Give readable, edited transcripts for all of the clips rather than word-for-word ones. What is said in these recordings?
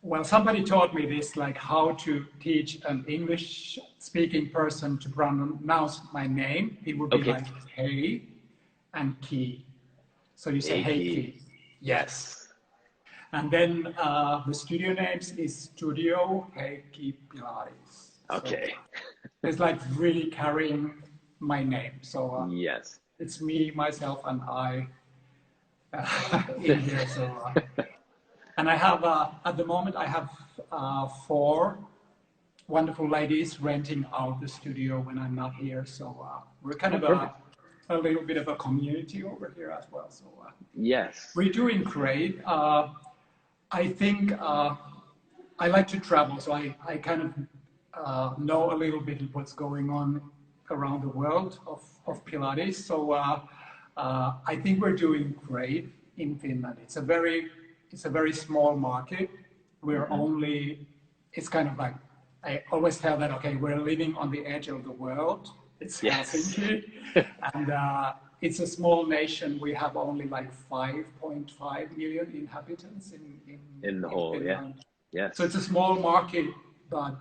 well, somebody taught me this, like how to teach an English-speaking person to pronounce my name. It would be like hey and ki. So you say Heikki. Yes. And then the studio names is Studio Heikki Pilates. Okay. So it's like really carrying my name. So yes. It's me, myself, and I in here. So, and I have, at the moment, I have 4 wonderful ladies renting out the studio when I'm not here. So we're kind of a little bit of a community over here as well. So yes, we're doing great. I think I like to travel, so I kind of know a little bit what's going on around the world of Pilates. So I think we're doing great in Finland. It's a very small market. We're only, it's kind of like, I always tell that, okay, we're living on the edge of the world. It's Helsinki, and it's a small nation. We have only like 5.5 million inhabitants in the whole, Finland. Yes. So it's a small market, but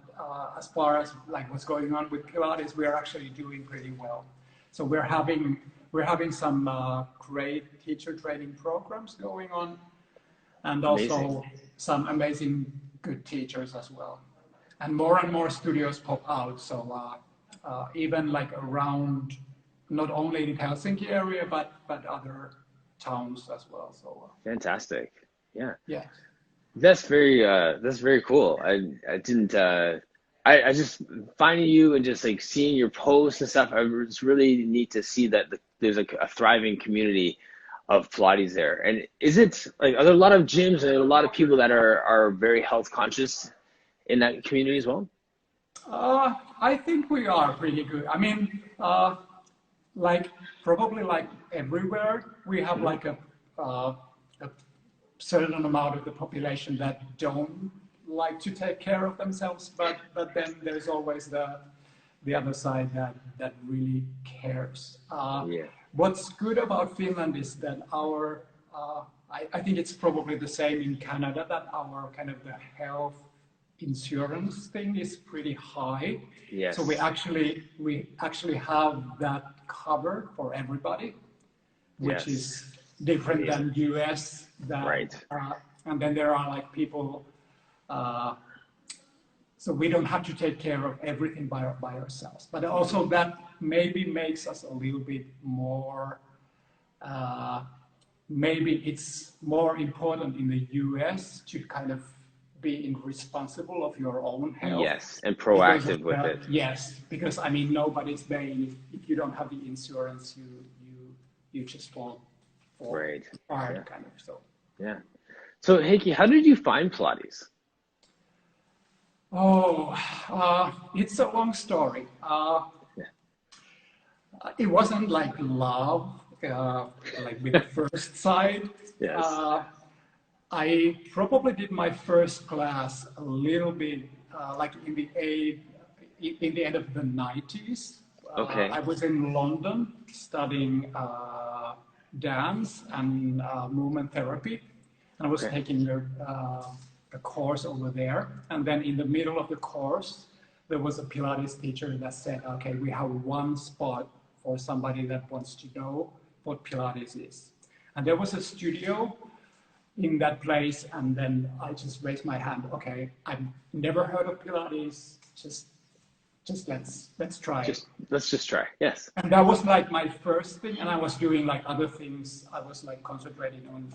as far as like what's going on with Pilates, we are actually doing pretty well. So we're having some great teacher training programs going on, and also some amazing good teachers as well. And more studios pop out. So even like around, not only in Helsinki area, but other towns as well. So fantastic. Yeah. Yeah. That's very cool. I didn't I just finding you and just like seeing your posts and stuff. It's really neat to see that there's like a thriving community of Pilates there. And is it like, are there a lot of gyms and a lot of people that are very health conscious in that community as well? I think we are pretty good. I mean, like probably like everywhere, we have like a certain amount of the population that don't like to take care of themselves, but then there's always the other side that really cares. What's good about Finland is that our, I think it's probably the same in Canada, that our kind of the health insurance thing is pretty high. Yes. So we actually have that covered for everybody, which is different than US. That, and then there are like people, so we don't have to take care of everything by ourselves. But also that maybe makes us a little bit more, maybe it's more important in the US to kind of being responsible of your own health. Yes, and proactive with it. Yes, because I mean, nobody's paying. If you don't have the insurance, you just fall apart, kind of. So yeah. So Heikki, how did you find Pilates? Oh, it's a long story. It wasn't like love, like with the first sight. Yes. I probably did my first class a little bit like in the end of the 90s. I was in London studying dance and movement therapy, and I was taking a course over there. And then in the middle of the course, there was a Pilates teacher that said, okay, we have one spot for somebody that wants to know what Pilates is. And there was a studio in that place, and then I just raised my hand. Okay, I've never heard of Pilates. Just let's try. Let's just try. Yes. And that was like my first thing, and I was doing like other things. I was like concentrating on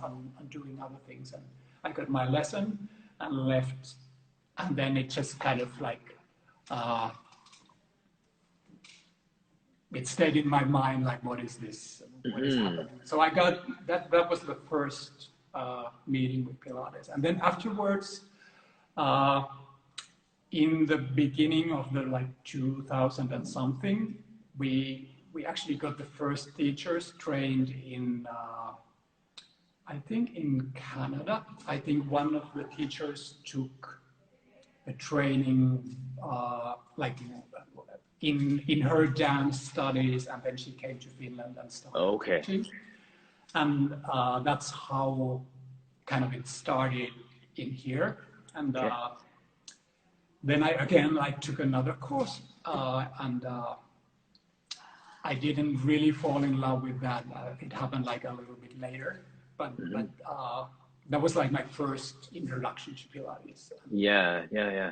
doing other things, and I got my lesson and left, and then it just kind of like it stayed in my mind, like, what is this? What is happening? So I got that. That was the first meeting with Pilates, and then afterwards, in the beginning of the like 2000 and something, we actually got the first teachers trained in I think in Canada. I think one of the teachers took a training like in her dance studies, and then she came to Finland and started teaching. And that's how kind of it started in here. And Okay. then I again like took another course, and I didn't really fall in love with that. It happened like a little bit later, but that was like my first introduction to Pilates. Yeah, yeah, yeah.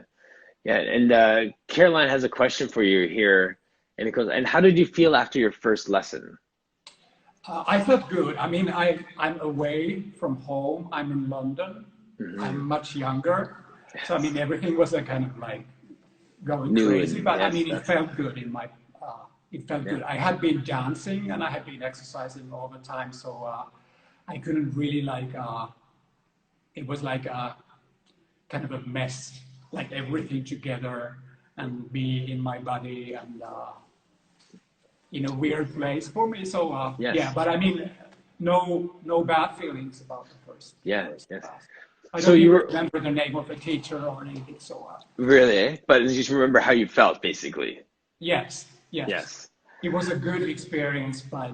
Yeah, and Caroline has a question for you here, and it goes, and how did you feel after your first lesson? I felt good. I mean, I'm away from home. I'm in London. I'm Hmm. much younger. So, I mean, Yes. everything was a kind of like going New crazy, and but I yes, mean, it that's felt good in my, it felt yeah. good. I had been dancing and I had been exercising all the time. So, I couldn't really like, it was like a kind of a mess, like everything together and be in my body and, in a weird place for me. So yeah, Yes. but I mean, no bad feelings about the Yeah, first yes. class. I So don't you even were remember the name of the teacher or anything. So really, eh? But you just remember how you felt, basically. yes, yes, Yes. it was a good experience, but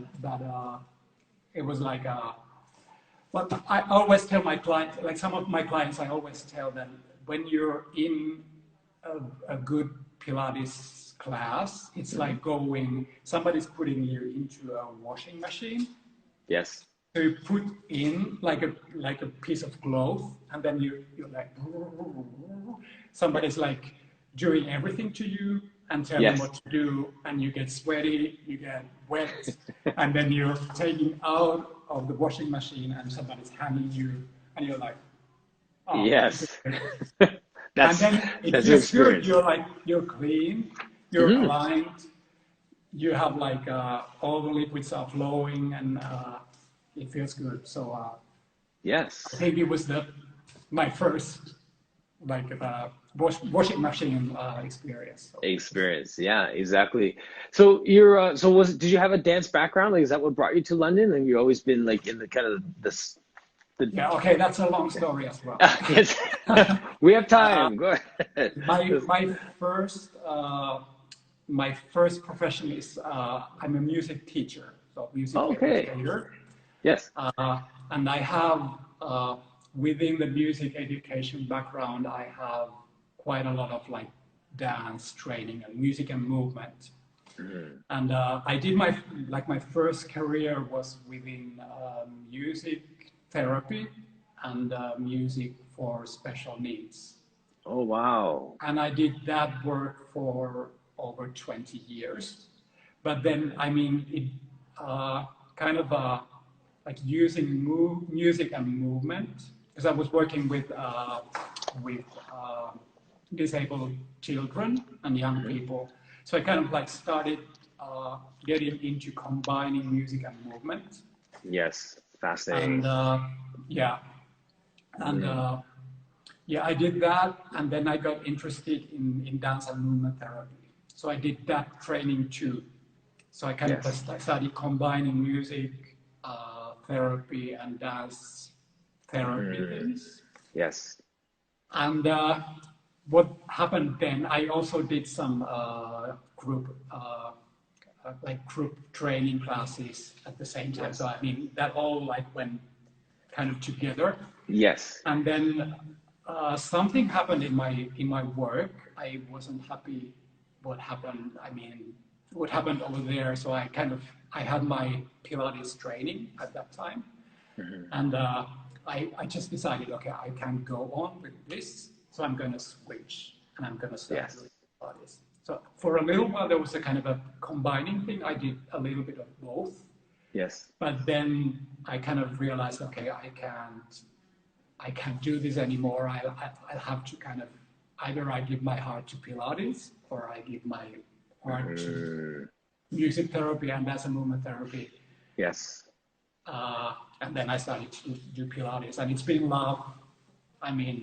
it was like but I always tell my clients, like some of my clients, I always tell them when you're in a good Pilates class, it's Hmm. like somebody's putting you into a washing machine. Yes. So you put in like a piece of cloth, and then you're like Yeah. somebody's like doing everything to you and telling Yes. what to do, and you get sweaty, you get wet, and then you're taking out of the washing machine, and somebody's handing you, and you're like, oh, this is Yes. good. And That's then it that's your feels good. experience. You're clean, you're Hmm. aligned, you have like all the liquids are flowing, and it feels good. So I Yes. think it was my first like washing machine experience. So it was, Experience. Yeah, exactly. So so did you have a dance background? Like, is that what brought you to London? And you've always been like in the kind of the yeah, okay, that's a long story as well. yes. We have time. Go ahead. My first profession is I'm a music teacher, so music Okay. educator. Yes. And I have, within the music education background, I have quite a lot of like dance training and music and movement. Mhm. And I did my first career was within music therapy and music for special needs. Oh, wow. And I did that work for over 20 years. But then, I mean, it kind of like using music and movement, because I was working with disabled children and young Mhm. people. So I kind of like started getting into combining music and movement. Yes. And Fascinating. yeah, and Mm. yeah, I did that, and then I got interested in dance and movement therapy. So I did that training too. So I kind of Yes. I started combining music therapy and dance therapy Mhm. things. Yes. And what happened then? I also did some group training classes at the same time. So Yes. I mean that all like went kind of together. Yes. And then something happened in my work. I wasn't happy what happened. I mean, what happened over there. So I had my Pilates training at that time, Mhm. and I just decided, okay, I can't go on with this, so I'm going to switch and I'm going to start Yes. doing Pilates. So for a little while, there was a kind of a combining thing. I did a little bit of both, Yes. but then I kind of realized, okay, I can't do this anymore. I'll have to kind of either I give my heart to Pilates or I give my heart to Mhm. music therapy and dance and movement therapy. Yes. And then I started to do Pilates, and it's been love. I mean,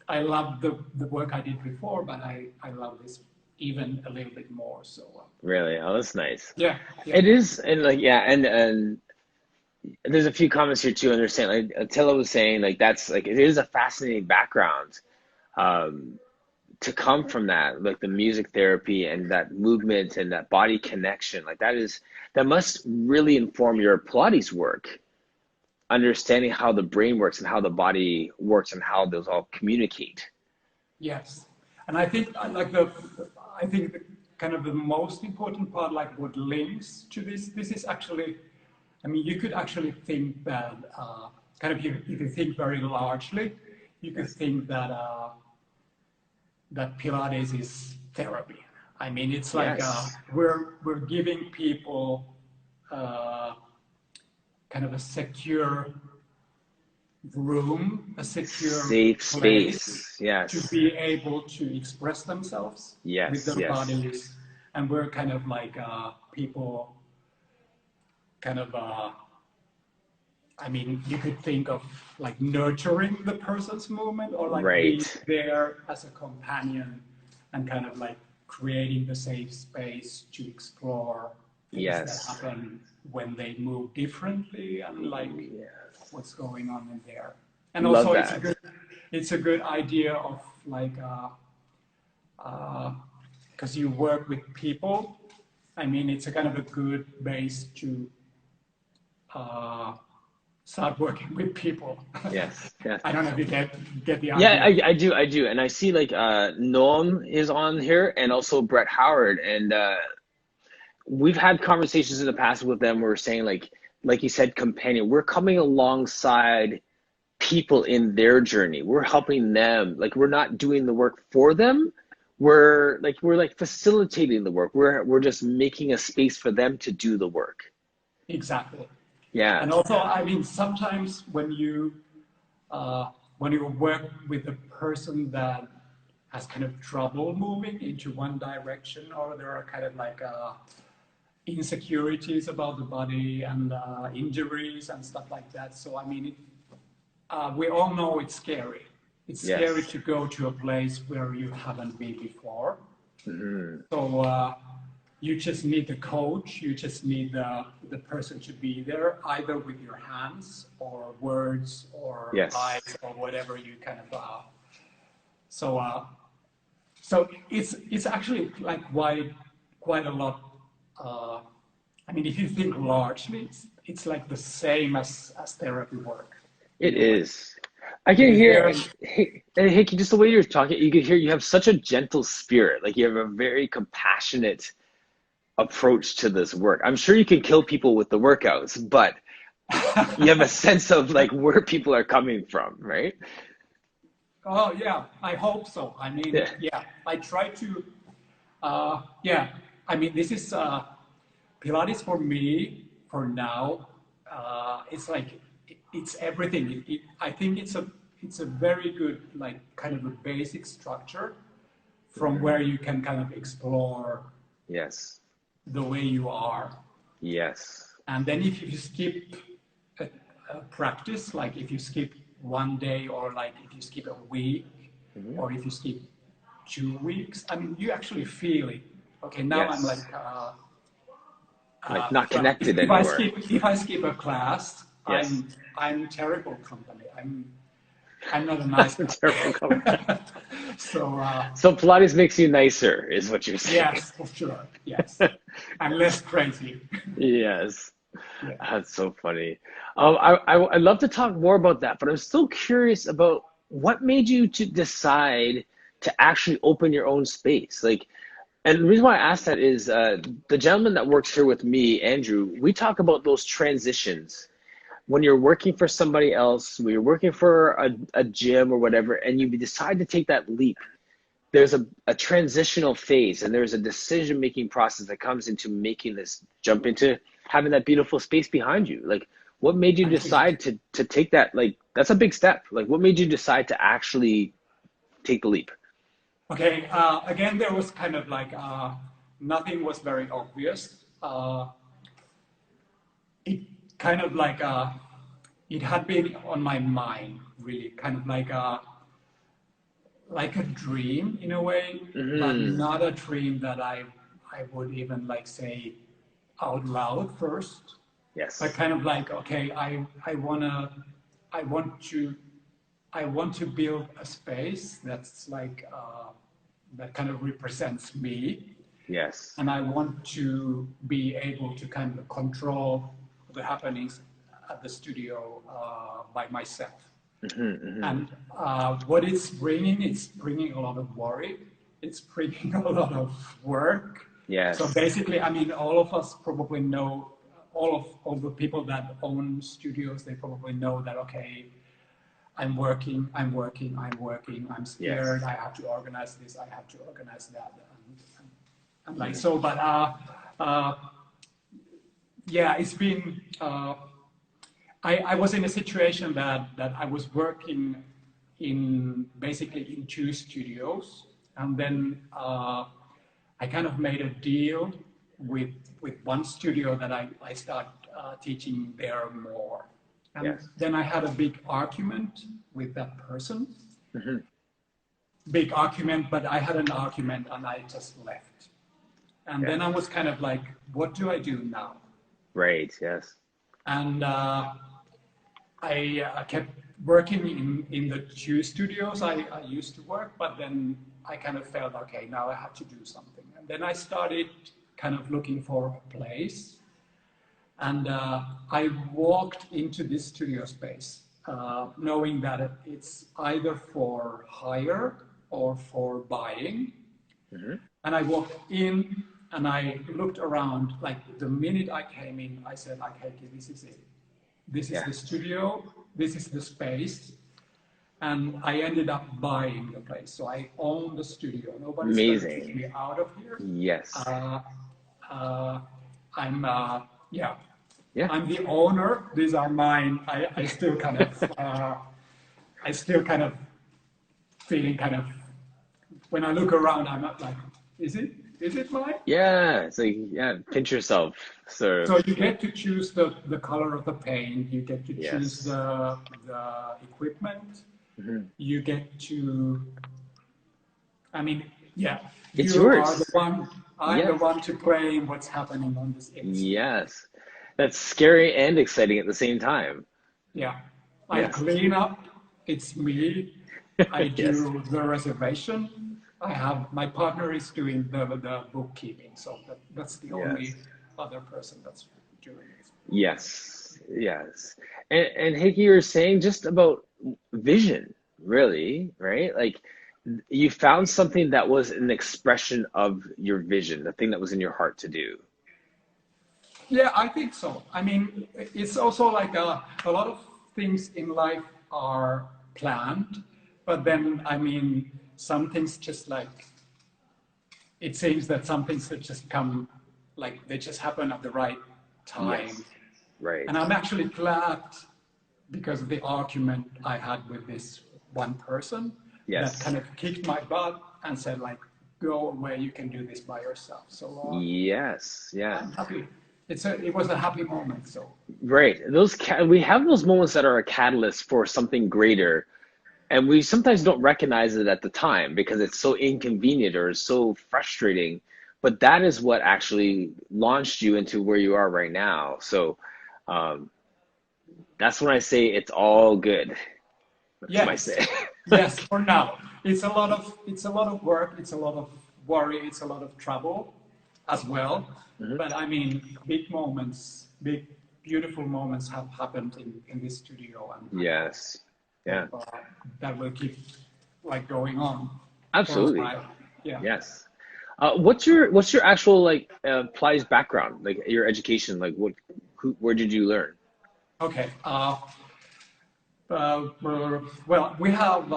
I love the work I did before, but I love this even a little bit more. So Really? Oh, that's nice. yeah, yeah, It is, and like, yeah, and there's a few comments here too. Understand, like Attila was saying, like that's like it is a fascinating background um, to come from that, like the music therapy and that movement and that body connection. Like that must really inform your Pilates work, understanding how the brain works and how the body works and how those all communicate. Yes, and I think I think the kind of the most important part, like what links to this is actually, I mean, you could actually think that kind of if you think very largely, you could think that that Pilates is therapy. I mean, it's like we're giving people kind of a secure room, a secure safe place space, yes, to be able to express themselves with their bodies. And we're kind of like people kind of, I mean, you could think of like nurturing the person's movement or like being there as a companion and kind of like creating the safe space to explore things that happen when they move differently and like what's going on in there. And also it's a good idea of like because you work with people. I mean, it's a kind of a good base to start working with people. Yes. I don't know if you get the idea. Yeah, I do. And I see like Noam is on here and also Brett Howard. And we've had conversations in the past with them where we're saying like you said, companion, we're coming alongside people in their journey. We're helping them. Like we're not doing the work for them. We're like facilitating the work. We're just making a space for them to do the work. Exactly. Yeah. And also, I mean, sometimes when you work with a person that has kind of trouble moving into one direction, or there are kind of like insecurities about the body and injuries and stuff like that. So I mean, we all know it's scary. It's scary to go to a place where you haven't been before. Mm-hmm. So you just need the coach. You just need the person to be there, either with your hands or words or eyes or whatever you kind of. So it's actually like quite a lot. I mean, if you think largely, it's like the same as therapy work. It is. I can hear, hey, Hickey, just the way you're talking, you can hear you have such a gentle spirit. Like you have a very compassionate approach to this work. I'm sure you can kill people with the workouts, but you have a sense of like where people are coming from, right? Oh yeah, I hope so. I mean, I try to, I mean, this is Pilates for me for now. It's like it's everything. I think it's a very good like kind of a basic structure from where you can kind of explore the way you are. Yes. And then if you skip a practice, like if you skip one day or like if you skip a week or if you skip 2 weeks, I mean, you actually feel it. Okay, now I'm like not connected anymore. If I skip a class, I'm terrible company. I'm not a nice terrible company. So Pilates makes you nicer, is what you're saying. Yes, for sure. Yes, I'm less crazy. Yes, that's so funny. I'd love to talk more about that, but I'm still curious about what made you to decide to actually open your own space. Like, and the reason why I asked that is the gentleman that works here with me, Andrew, we talk about those transitions. When you're working for somebody else, when you're working for a gym or whatever, and you decide to take that leap, there's a transitional phase and there's a decision-making process that comes into making this jump into having that beautiful space behind you. Like, what made you decide to take that? Like, that's a big step. Like, what made you decide to actually take the leap? Okay, again, there was kind of like nothing was very obvious. It kind of like it had been on my mind, really, kind of like a dream in a way, but not a dream that I would even like say out loud first. Yes. But kind of like, okay, I want to build a space that's like that kind of represents me. Yes. And I want to be able to kind of control the happenings at the studio by myself. And what it's bringing a lot of worry. It's bringing a lot of work. Yes. So basically, I mean, all of us probably know, all the people that own studios, they probably know that, okay, I'm working, I'm scared, I have to organize this, I have to organize that. And like so, but yeah, it's been, I was in a situation that I was working basically in two studios, and then I kind of made a deal with one studio that I start teaching there more. And then I had a big argument with that person. Big argument, but I had an argument and I just left. And then I was kind of like, what do I do now? Right, yes. And I kept working in the two studios I used to work, but then I kind of felt, okay, now I have to do something. And then I started kind of looking for a place. And I walked into this studio space, knowing that it's either for hire or for buying. And I walked in and I looked around. Like the minute I came in, I said, okay, this is it. This is the studio. This is the space. And I ended up buying the place. So I own the studio. Nobody's going to kick me out of here. Yes. I'm the owner. These are mine. I still kind of feeling kind of, when I look around, I'm not like, is it mine? Yeah, it's like, pinch yourself. So you get to choose the color of the paint. You get to choose the equipment. You get to, I mean, it's you yours. Are the one. I'm the one to claim what's happening on this inside. Yes. That's scary and exciting at the same time. Yeah. I clean up. It's me. I do the reservation. My partner is doing the bookkeeping. So that's the only other person that's doing it. Yes. And Heikki, you were saying just about vision, really, right? Like you found something that was an expression of your vision, the thing that was in your heart to do. Yeah, I think so. I mean, it's also like a lot of things in life are planned, but then, I mean, some things just like, it seems that some things that just come, like they just happen at the right time. Yes. Right. And I'm actually glad because of the argument I had with this one person that kind of kicked my butt and said like, go away, you can do this by yourself. So I'm happy. It was a happy moment. So right, we have those moments that are a catalyst for something greater, and we sometimes don't recognize it at the time because it's so inconvenient or so frustrating. But that is what actually launched you into where you are right now. So that's when I say it's all good. That's what I say. Yes, for now. It's a lot of work. It's a lot of worry. It's a lot of trouble as well. But I mean, big beautiful moments have happened in this studio, and that will keep like going on. Absolutely. Yeah. Yes. What's your actual like Pilates background, like your education, like where did you learn? Okay. Well, we have.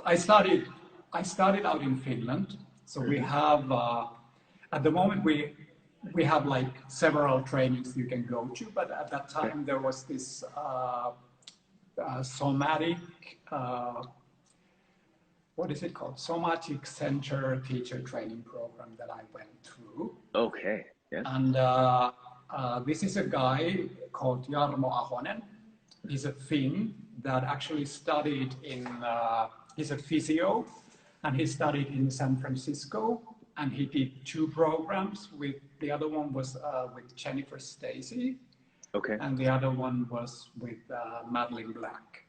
I started out in Finland, so we have. At the moment, we have like several trainings you can go to, but at that time there was this somatic, what is it called? Somatic Center Teacher Training Program that I went through. Okay. Yeah. And this is a guy called Jarmo Ahonen. He's a Finn that actually studied he's a physio, and he studied in San Francisco. And he did 2 programs. The other one was with Jennifer Stacy. Okay. And the other one was with Madeline Black.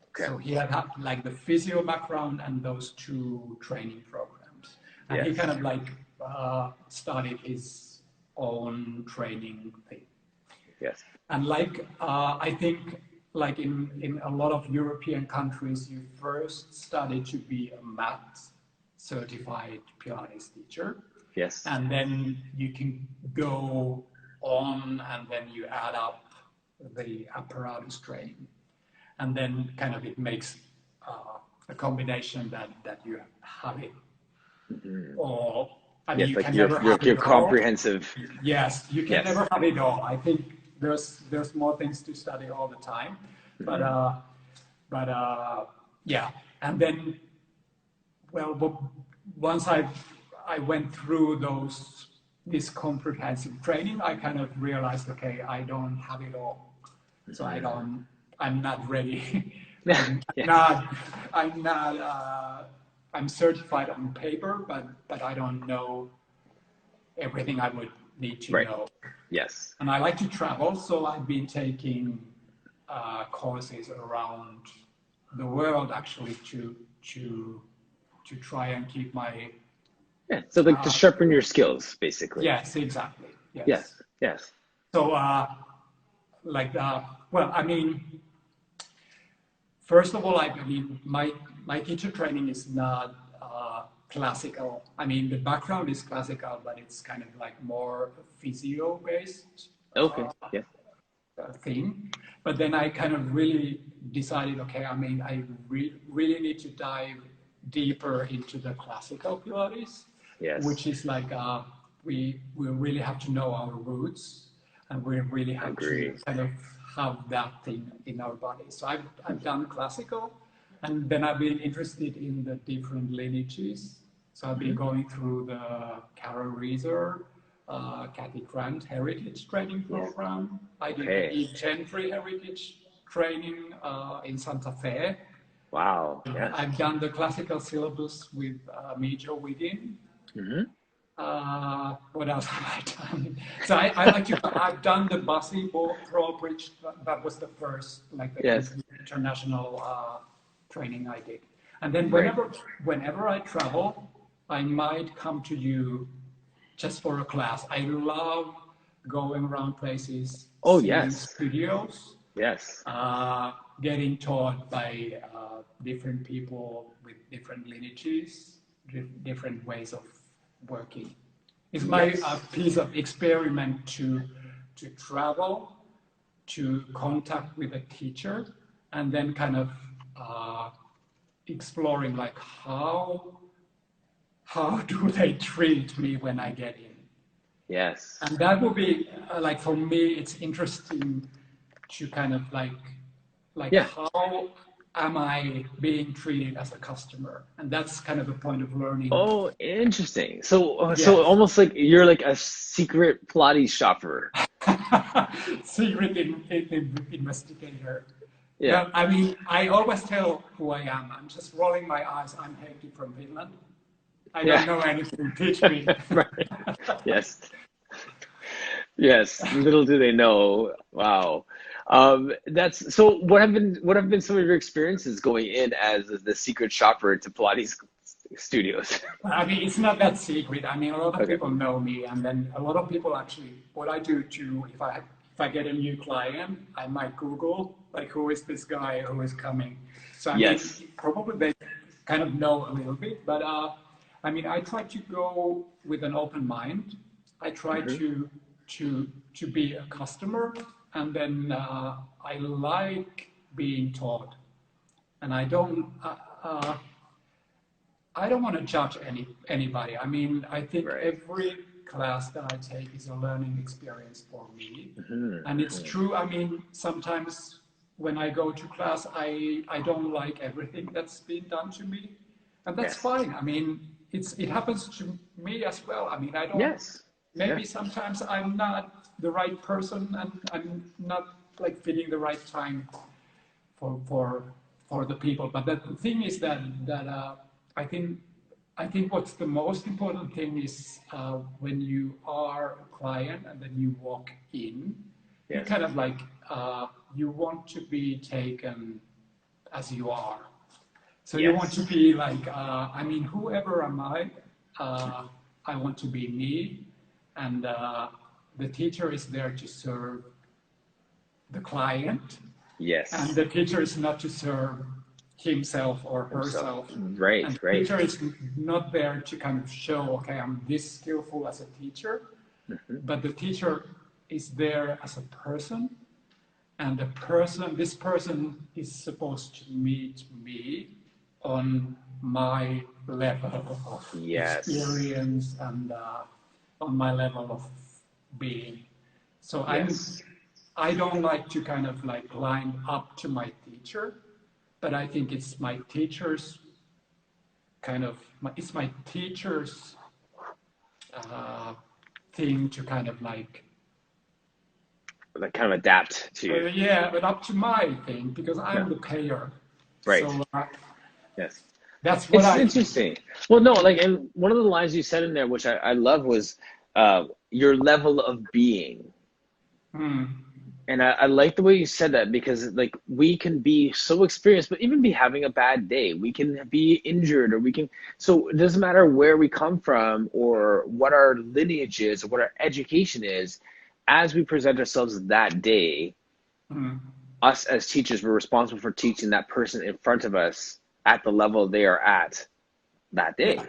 Okay. So he had like the physio background and those 2 training programs. And he kind of like started his own training thing. Yes. And like I think like in a lot of European countries, you first study to be a math certified Pilates teacher. Yes. And then you can go on and then you add up the apparatus training. And then kind of it makes a combination that you have it. Or, I mean, yes, you like can never have your it all. comprehensive. Yes, you can never have it all. I think there's more things to study all the time. But yeah. And then, well, once I went through this comprehensive training, I kind of realized, okay, I don't have it all. So I'm not ready. I'm certified on paper, but I don't know everything I would need to know. Yes. And I like to travel, so I've been taking courses around the world actually to try and keep my so like to sharpen your skills, basically. Yes, exactly. Yes. So well, I mean, first of all, I mean, my teacher training is not classical. I mean, the background is classical, but it's kind of like more physio-based thing. But then I kind of really decided, okay, I mean, I really need to dive deeper into the classical Pilates, which is like we really have to know our roots, and we really have to kind of have that thing in our body. So I've done classical, and then I've been interested in the different lineages. So I've been going through the Carol Reeser, Kathy Grant Heritage Training Program. I did the E-Gentry Heritage Training in Santa Fe. Wow. Yes. I've done the classical syllabus with Mijo Wiggin. What else have I done? So I've done the Bussy Pro Bridge. That was the first, like the international training I did. And then whenever I travel, I might come to you just for a class. I love going around places, seeing studios. Yes. Getting taught by different people with different lineages, different ways of working. It's my piece of experiment to travel, to contact with a teacher, and then kind of exploring like how do they treat me when I get in. Yes. And that would be like, for me, it's interesting to kind of like how am I being treated as a customer? And that's kind of the point of learning. Oh, interesting. So almost like you're like a secret Pilates shopper. Secret investigator. Yeah. I mean, I always tell who I am. I'm just rolling my eyes. I'm Heikki from Finland. I don't know anything. Teach me. Right. Yes. Yes. Little do they know. Wow. That's so. What have been some of your experiences going in as the secret shopper to Pilates studios? I mean, it's not that secret. I mean, a lot of people know me, and then a lot of people actually. What I do too, if I get a new client, I might Google like, who is this guy who is coming. So I mean, probably they kind of know a little bit, but I mean, I try to go with an open mind. I try to be a customer. And then I like being taught, and I don't want to judge anybody. I mean, I think every class that I take is a learning experience for me, and it's true. I mean, sometimes when I go to class, I don't like everything that's been done to me, and that's fine. I mean, it happens to me as well. I mean, I don't. Maybe sometimes I'm not the right person, and I'm not like fitting the right time for the people. But the thing is that I think what's the most important thing is when you are a client and then you walk in, you kind of like you want to be taken as you are. So you want to be like I mean, whoever am I want to be me. And the teacher is there to serve the client, Yes. And the teacher is not to serve himself or herself. Right, And the right. teacher is not there to kind of show, okay, I'm this skillful as a teacher, but the teacher is there as a person, and this person is supposed to meet me on my level of experience and on my level of being. So I don't like to kind of like line up to my teacher, but I think it's my teacher's it's my teacher's thing to kind of like kind of adapt to you. yeah, but up to my thing because I'm the payer. Right. So yes. That's what it's interesting. Well, no, like, and one of the lines you said in there, which I love, was your level of being. And I like the way you said that, because like we can be so experienced, but even be having a bad day. We can be injured, or so it doesn't matter where we come from or what our lineage is or what our education is. As we present ourselves that day, us as teachers, we're responsible for teaching that person in front of us at the level they are at that day. Yeah.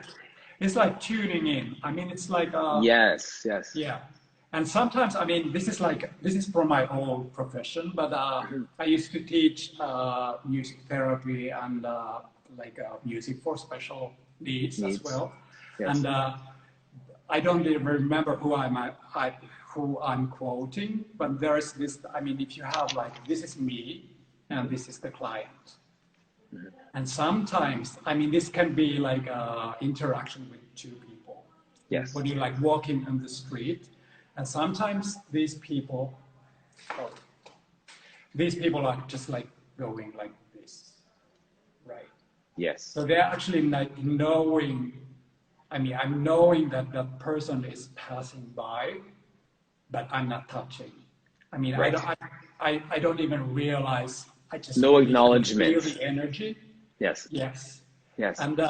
It's like tuning in. I mean, it's like yes. Yeah. And sometimes, I mean, this is from my old profession, but I used to teach music therapy and music for special needs as well. Yes. And I don't even remember who I'm quoting, but there's this. I mean, if you have like, this is me and this is the client. And sometimes, I mean, this can be like interaction with two people. Yes. When you're like walking on the street. And sometimes these people are just like going like this, right? Yes. So they're actually like knowing, I mean, I'm knowing that that person is passing by, but I'm not touching. I mean, right. I don't even realize, I just no acknowledgement. Feel the energy. Yes. And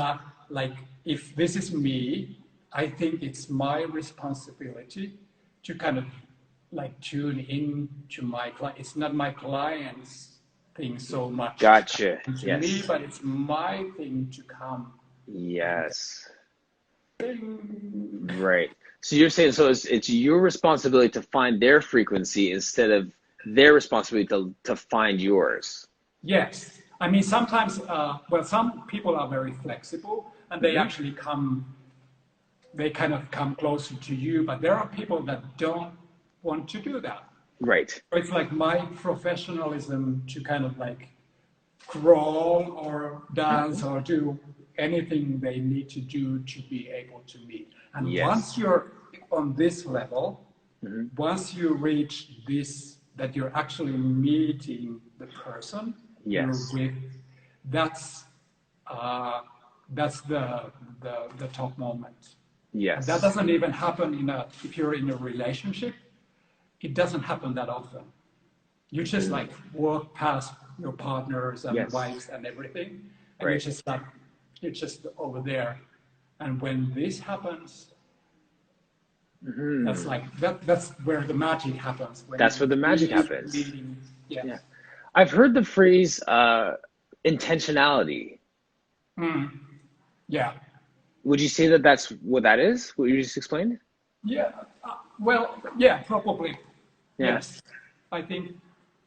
like, if this is me, I think it's my responsibility to kind of like tune in to my client. It's not my client's thing so much. Gotcha. To me, but it's my thing to come. Yes. Bing. Right. So you're saying, so it's your responsibility to find their frequency instead of their responsibility to find yours. Yes. I mean, sometimes, some people are very flexible and they actually they kind of come closer to you, but there are people that don't want to do that. Right. So it's like my professionalism to kind of like crawl or dance or do anything they need to do to be able to meet. And once you're on this level, once you reach this, that you're actually meeting the person you're with, that's the top moment. Yes. And that doesn't even happen if you're in a relationship, it doesn't happen that often. You just like walk past your partners and wives and everything, and you're just over there. And when this happens, that's like that's where the magic happens. That's where the magic happens. Yeah. I've heard the phrase intentionality. Yeah. Would you say that that's what that is? What you just explained? Yeah. Well, yeah, probably. Yeah. Yes. I think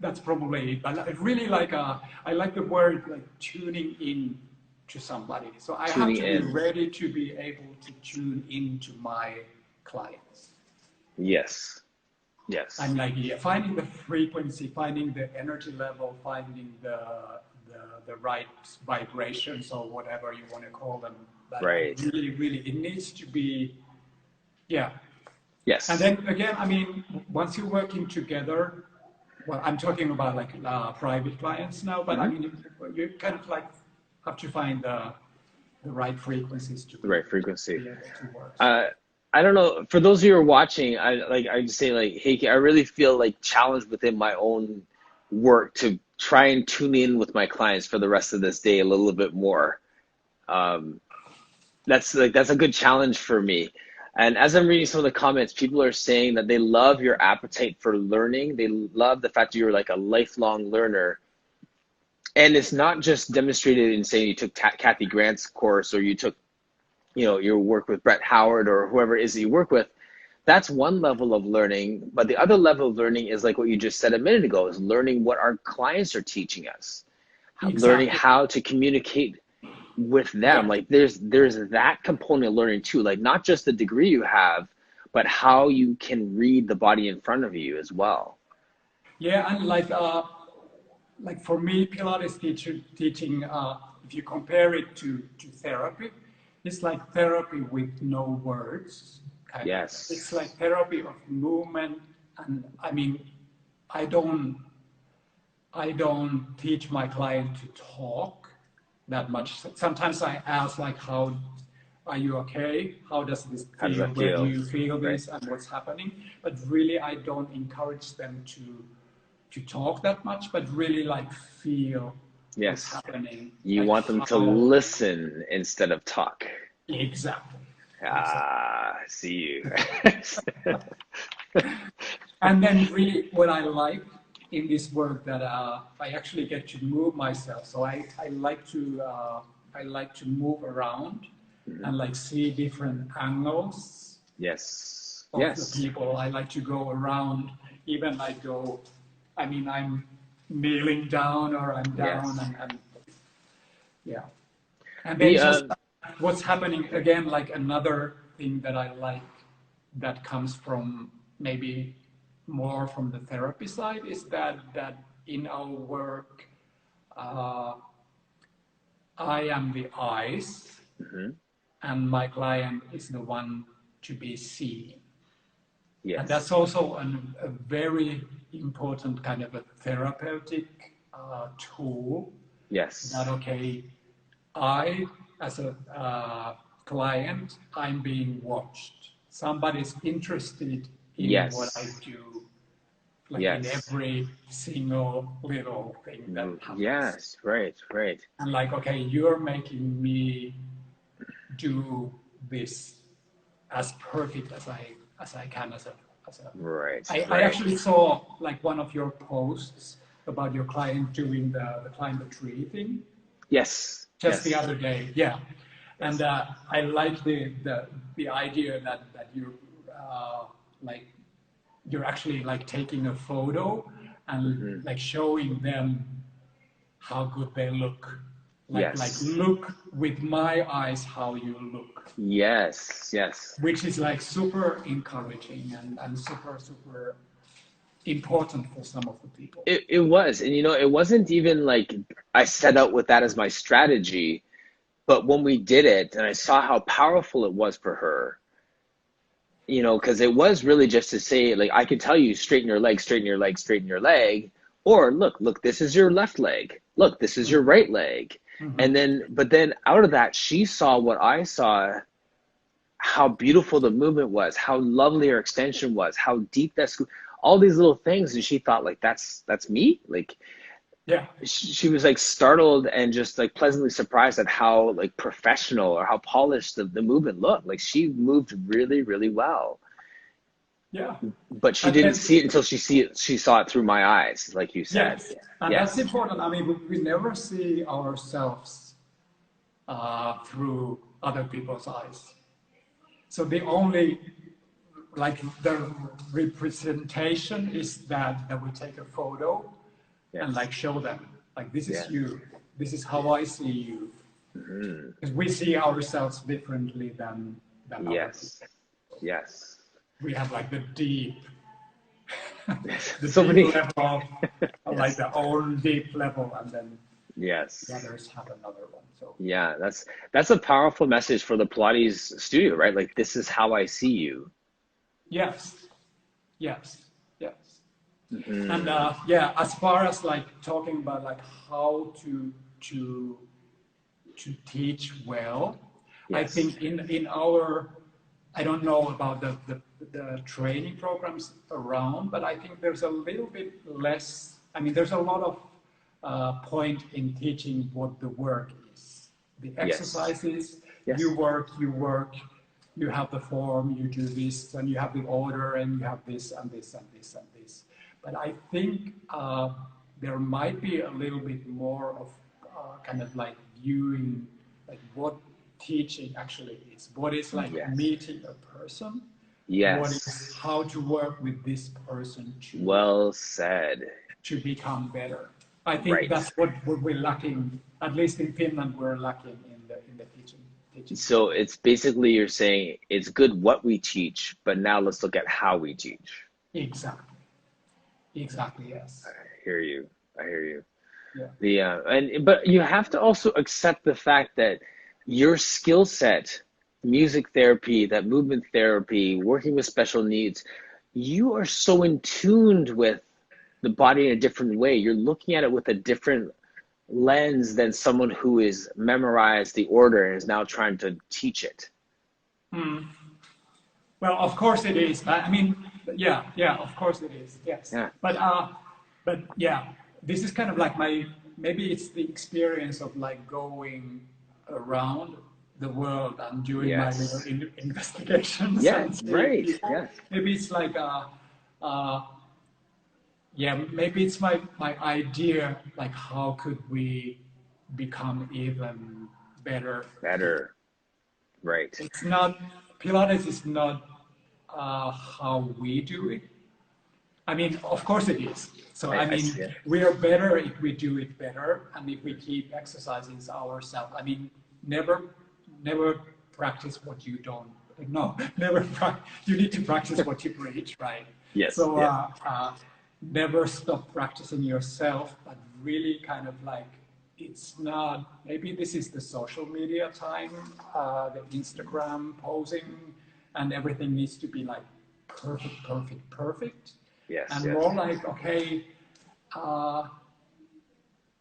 that's probably it. But I really like I like the word like tuning in to somebody. So I have to be ready to be able to tune into my clients. Yes. I'm like finding the frequency, finding the energy level, finding the right vibrations or whatever you want to call them. But really, it needs to be, Yes. And then again, I mean, once you're working together, well, I'm talking about like private clients now, but I mean, you kind of like have to find the right frequencies to be able to work. I don't know. For those of you who are watching, I just say like, hey, I really feel like challenged within my own work to try and tune in with my clients for the rest of this day a little bit more. That's a good challenge for me. And as I'm reading some of the comments, people are saying that they love your appetite for learning. They love the fact that you're like a lifelong learner. And it's not just demonstrated in saying you took Kathy Grant's course, or you took, your work with Brett Howard, or whoever it is that you work with. That's one level of learning. But the other level of learning is like what you just said a minute ago, is learning what our clients are teaching us, Exactly. learning how to communicate with them. Like there's that component of learning too, like not just the degree you have, but how you can read the body in front of you as well. Yeah, and like for me, Pilates teaching, if you compare it to therapy, it's like therapy with no words. Yes. It's like therapy of movement, and I mean, I don't teach my client to talk that much. Sometimes I ask like, how are you okay? How does this feel? Where do you feel this, and what's happening? But really, I don't encourage them to talk that much, but really like feel what's happening. You like want them to listen instead of talk. Exactly. I see you. And then really what I like in this work that I actually get to move myself. So I like to move around and like see different angles. Yes. Of the people. I like to go around, even like I'm kneeling down, or I'm down, and yeah. And then just what's happening again, like another thing that I like that comes from maybe more from the therapy side is that in our work, I am the eyes, and my client is the one to be seen. Yes. And that's also a very important kind of a therapeutic tool. Yes. That, okay, I, as a client, I'm being watched. Somebody's interested in what I do, like in every single little thing that happens. Yes, right. And like, okay, you're making me do this as perfect as I can as a right. I actually saw like one of your posts about your client doing the climb the tree thing. Yes. Just the other day, yeah. And I like the idea that you're like you're actually like taking a photo and like showing them how good they look. Like look with my eyes how you look. Yes. Which is like super encouraging and super important for some of the people. It was, and it wasn't even like I set out with that as my strategy, but when we did it and I saw how powerful it was for her, because it was really just to say, like, I could tell you, straighten your leg, straighten your leg, straighten your leg, or look, this is your left leg. Look, this is your right leg. And but then out of that, she saw what I saw, how beautiful the movement was, how lovely her extension was, how deep that all these little things. And she thought, like, that's me. Like, yeah, she was like startled and just like pleasantly surprised at how like professional or how polished the movement looked. Like, she moved really, really well. Yeah. But she didn't see it until she saw it through my eyes, like you said. Yes. And that's important. I mean, we never see ourselves through other people's eyes. So the only, like, the representation is that we take a photo and like show them, like, this is you. This is how I see you. Because we see ourselves differently than other people. Yes. We have like the deep, so many level, like the own deep level, and then the others have another one. So yeah, that's a powerful message for the Pilates studio, right? Like, this is how I see you. Yes. And as far as like talking about like how to teach well, I think in our, I don't know about the training programs around, but I think there's a little bit less. I mean, there's a lot of point in teaching what the work is, the exercises. You work you have the form, you do this, and you have the order, and you have this and this and this and this. But I think there might be a little bit more of kind of like viewing like what teaching actually is. What is like meeting a person? Yes. What is how to work with this person to well said to become better. I think that's what we're lacking. At least in Finland, we're lacking in the teaching. So it's basically you're saying it's good what we teach, but now let's look at how we teach. Exactly. Exactly. Yes. I hear you. Yeah. But you have to also accept the fact that your skill set, music therapy, that movement therapy, working with special needs, you are so in tuned with the body in a different way. You're looking at it with a different lens than someone who is memorized the order and is now trying to teach it. Well, of course it is. I mean, yeah, of course it is. Yes. Yeah. But yeah, this is kind of like maybe it's the experience of like going around the world and doing my little investigations. Yeah, right. Yeah. Maybe it's like maybe it's my idea, like how could we become even better? Better, right. It's not, Pilates is not how we do it. I mean, of course it is. So, I mean, we are better if we do it better and if we keep exercising ourselves. I mean, never practice what you don't, no, you need to practice what you preach, right? Yes. So, never stop practicing yourself, but really kind of like, it's not, maybe this is the social media time, the Instagram posing, and everything needs to be like perfect. Yes. And more like, okay,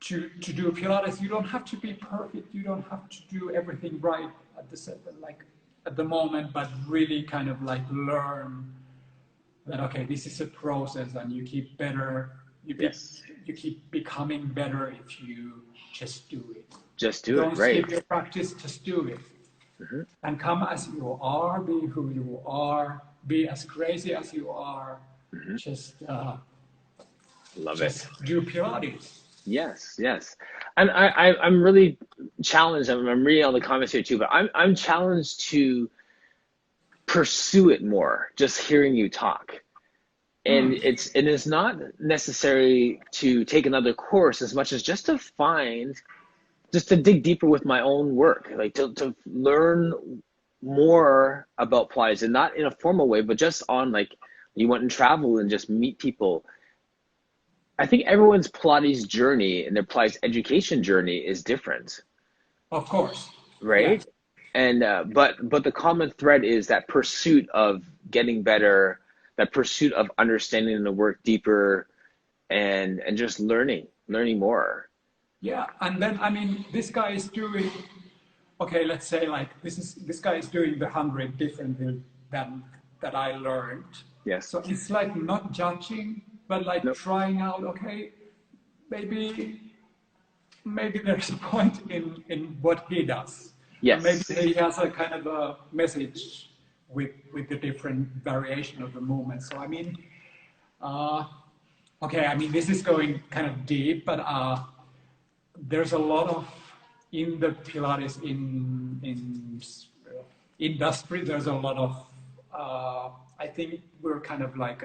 to do Pilates, you don't have to be perfect. You don't have to do everything right at the moment, but really kind of like learn that, okay, this is a process and you keep better. You keep becoming better if you just do it. Just do Don't it, right. skip your practice, just do it. Mm-hmm. And come as you are, be who you are, be as crazy as you are. Mm-hmm. Just do Pilates. Yes. And I'm really challenged. I'm reading all the comments here too, but I'm challenged to pursue it more, just hearing you talk. And it is not necessary to take another course as much as just to dig deeper with my own work, like to learn more about Pilates, and not in a formal way, but just on like you went and travel and just meet people. I think everyone's Pilates journey and their Pilates education journey is different. Of course. Right? Yeah. And but the common thread is that pursuit of getting better, that pursuit of understanding the work deeper, and just learning more. Yeah, and then I mean, this guy is doing, okay, let's say like this guy is doing the 100 differently than that I learned. Yes. So it's like not judging, but like trying out. Okay, maybe there's a point in what he does. Yes. And maybe he has a kind of a message with the different variation of the movement. So I mean, okay, I mean this is going kind of deep, but there's a lot of in the Pilates in industry. There's a lot of I think we're kind of like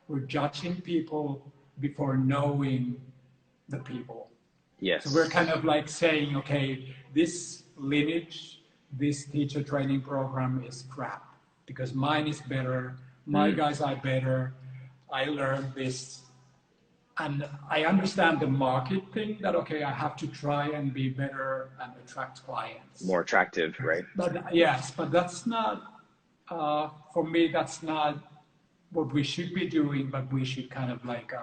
we're judging people before knowing the people. Yes. So we're kind of like saying, okay, this lineage, this teacher training program is crap because mine is better, my guys are better, I learned this. And I understand the market thing that, okay, I have to try and be better and attract clients. More attractive, right? But yes, but that's not, for me, that's not what we should be doing, but we should kind of like,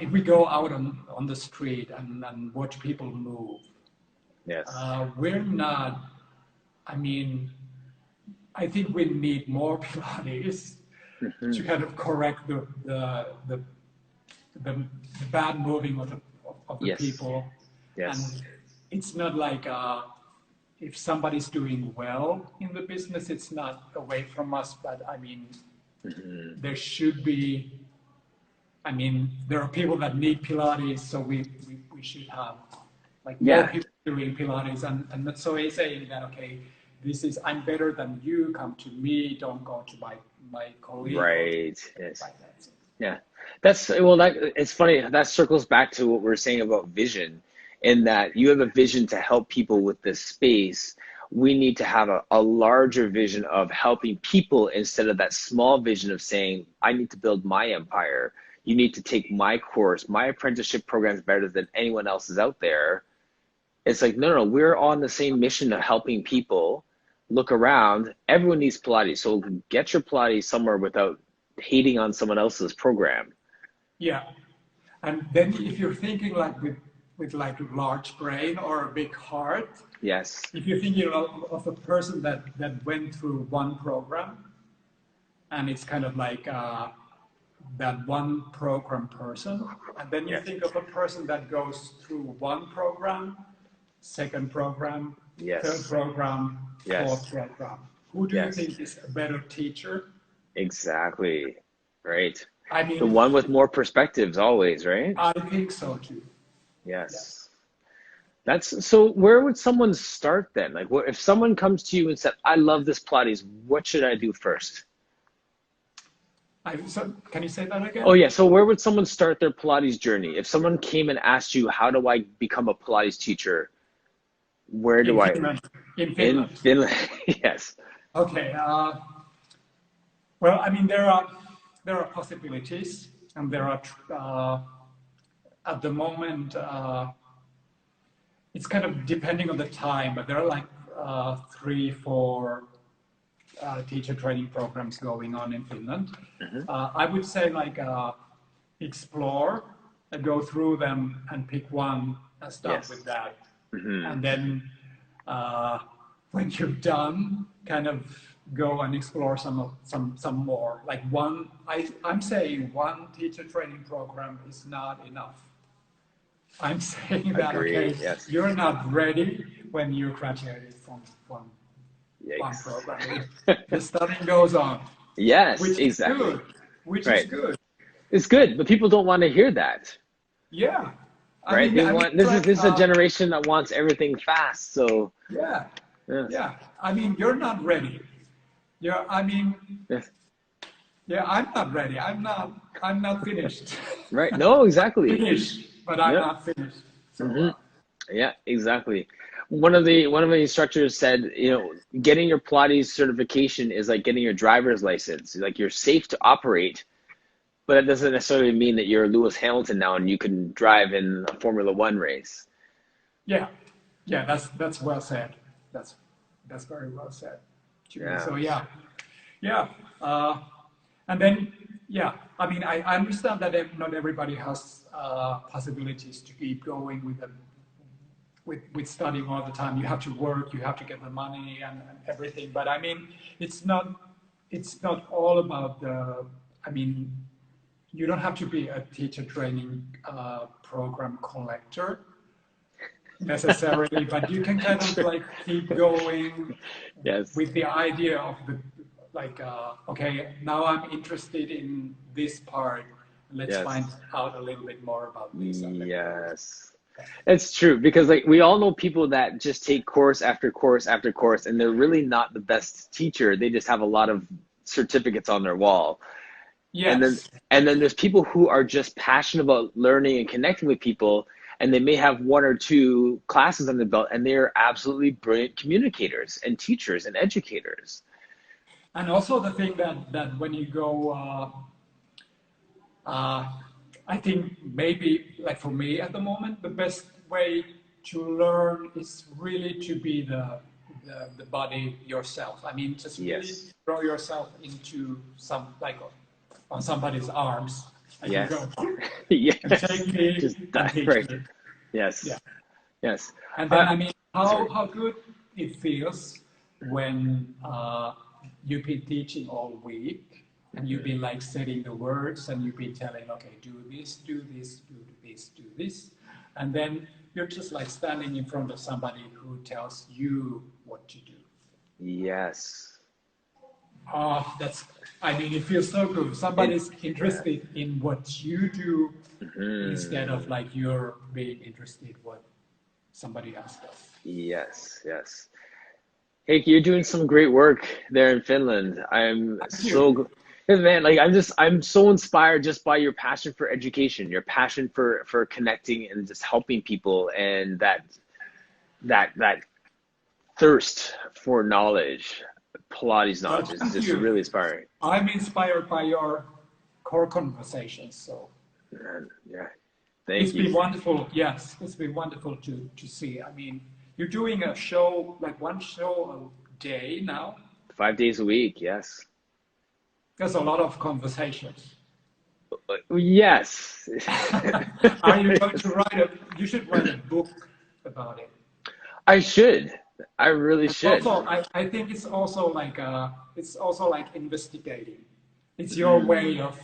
if we go out on the street and watch people move, yes, we're not, I mean, I think we need more Pilates to kind of correct the bad moving of the people. Yes. And it's not like, if somebody's doing well in the business, it's not away from us, but I mean, there should be, I mean, there are people that need Pilates, so we should have like more people doing Pilates, and not so saying that, okay, this is, I'm better than you, come to me, don't go to my colleague. Right. Yes. Like that. Yeah. That's, well, that, it's funny, that circles back to what we're saying about vision, in that you have a vision to help people with this space. We need to have a larger vision of helping people instead of that small vision of saying, I need to build my empire. You need to take my course. My apprenticeship program is better than anyone else's out there. It's like, no, we're on the same mission of helping people. Look around. Everyone needs Pilates. So get your Pilates somewhere without hating on someone else's program. Yeah. And then if you're thinking like with like a large brain or a big heart, yes. If you're thinking of a person that went through one program, and it's kind of like that one program person, and then you think of a person that goes through one program, second program, third program, fourth program. Who do you think is a better teacher? Exactly. Right. I mean, the one with more perspectives always, right? I think so too. Yes. That's, so where would someone start then? Like, what if someone comes to you and said, I love this Pilates, what should I do first? So can you say that again? Oh yeah, so where would someone start their Pilates journey? If someone came and asked you, how do I become a Pilates teacher? Where do I? In Finland. In Finland, yes. Okay. Well, I mean, there are possibilities, and there are at the moment. It's kind of depending on the time, but there are like 3-4 teacher training programs going on in Finland. I would say like explore and go through them and pick one and start with that. And then when you're done, kind of go and explore some more. Like I'm saying one teacher training program is not enough. I'm saying that, you're not ready when you graduated from one program. The studying goes on. Yes, which exactly. Is good, which is good. It's good, but people don't want to hear that. Yeah. Right? This is a generation that wants everything fast. So yeah. I mean, you're not ready. I'm not ready. I'm not finished. Right. No, exactly. Finished, but I'm not finished. So, yeah, exactly. One of the instructors said, getting your Pilates certification is like getting your driver's license. Like, you're safe to operate, but that doesn't necessarily mean that you're Lewis Hamilton now and you can drive in a Formula One race. Yeah, that's well said. That's very well said. Yeah. So and then I mean, I understand that not everybody has possibilities to keep going with studying all the time. You have to work, you have to get the money and everything. But I mean, it's not all about I mean, you don't have to be a teacher training program collector necessarily, but you can kind of like keep going with the idea of the okay, now I'm interested in this part. Let's find out a little bit more about this. Yes. It's true, because like we all know people that just take course after course after course, and they're really not the best teacher. They just have a lot of certificates on their wall. Yes. And then there's people who are just passionate about learning and connecting with people, and they may have 1 or 2 classes on the belt, and they're absolutely brilliant communicators and teachers and educators. And also the thing that when you go, I think maybe like for me at the moment, the best way to learn is really to be the body yourself. I mean, just really throw yourself into some, like on somebody's arms. And you go, and take me, just and teach me. Yes. Yeah. Yes. And then, I mean, how good it feels when you've been teaching all week, and you've been like setting the words, and you've been telling, okay, do this, do this, do this, do this. And then you're just like standing in front of somebody who tells you what to do. Yes. Oh, I mean, it feels so good. Somebody's interested in what you do instead of like you're being interested in what somebody else does. Yes, yes. Hey, you're doing some great work there in Finland. I'm so man, like I'm so inspired just by your passion for education, your passion for connecting and just helping people, and that thirst for knowledge, Pilates knowledge is just really inspiring. I'm inspired by your core conversations, so yeah. Thank you. Been wonderful. Yes, it's been wonderful to see. I mean, you're doing a show, like one show a day now. 5 days a week, yes. There's a lot of conversations. Yes. Are you going to you should write a book about it. I should. I really should. Also, I think it's also like investigating. It's your way of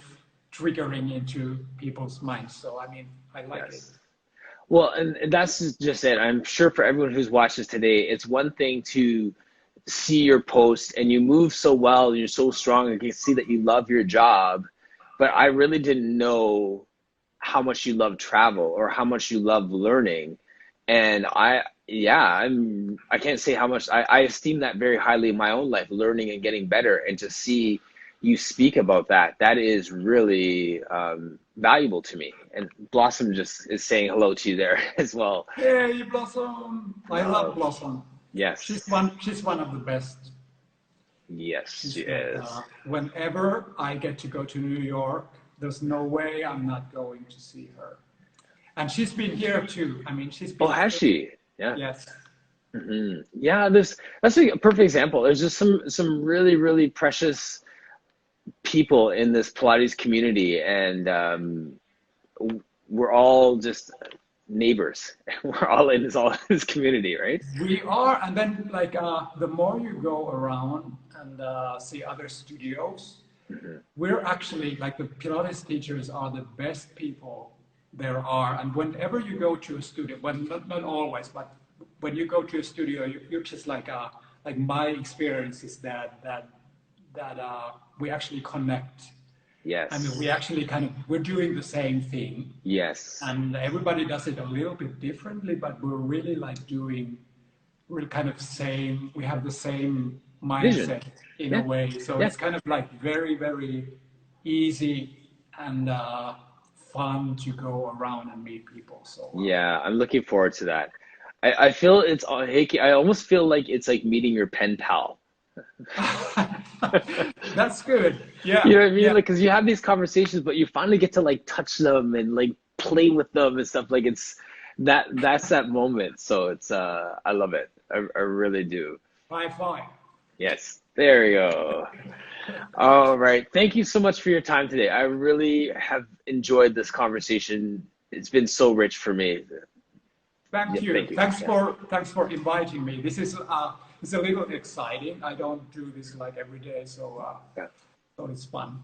triggering into people's minds. So, I mean, I like it. Well, and that's just it. I'm sure for everyone who's watched this today, it's one thing to see your post and you move so well and you're so strong and you can see that you love your job, but I really didn't know how much you love travel or how much you love learning. And I can't say how much I esteem that very highly in my own life, learning and getting better, and to see you speak about that is really valuable to me. And Blossom just is saying hello to you there as well. Hey, Blossom! I love Blossom. Yes. She's one of the best. Yes, she is. Whenever I get to go to New York, there's no way I'm not going to see her. And she's been here too. I mean, she's been. Oh, has she? Yeah. Yes. Mm-hmm. Yeah, that's a perfect example. There's just some really, really precious people in this Pilates community, and we're all just neighbors. We're all in this community, right? We are, and then like the more you go around and see other studios, we're actually like the Pilates teachers are the best people there are. And whenever you go to a studio, well, not always, but when you go to a studio, you're just like my experience is that we actually connect. Yes. I mean, we actually we're doing the same thing. Yes. And everybody does it a little bit differently, but we're really like we're kind of same, we have the same mindset in a way. So it's kind of like very, very easy and fun to go around and meet people. So yeah, I'm looking forward to that. I feel it's Heikki, I almost feel like it's like meeting your pen pal. That's good. Yeah. You know what I mean? Yeah. Like, because you have these conversations, but you finally get to like touch them and like play with them and stuff. Like that's that moment. So it's I love it. I really do. High five. Yes. There you go. All right. Thank you so much for your time today. I really have enjoyed this conversation. It's been so rich for me. Thank you. Thanks for inviting me. This is it's a little exciting. I don't do this like every day, so it's fun.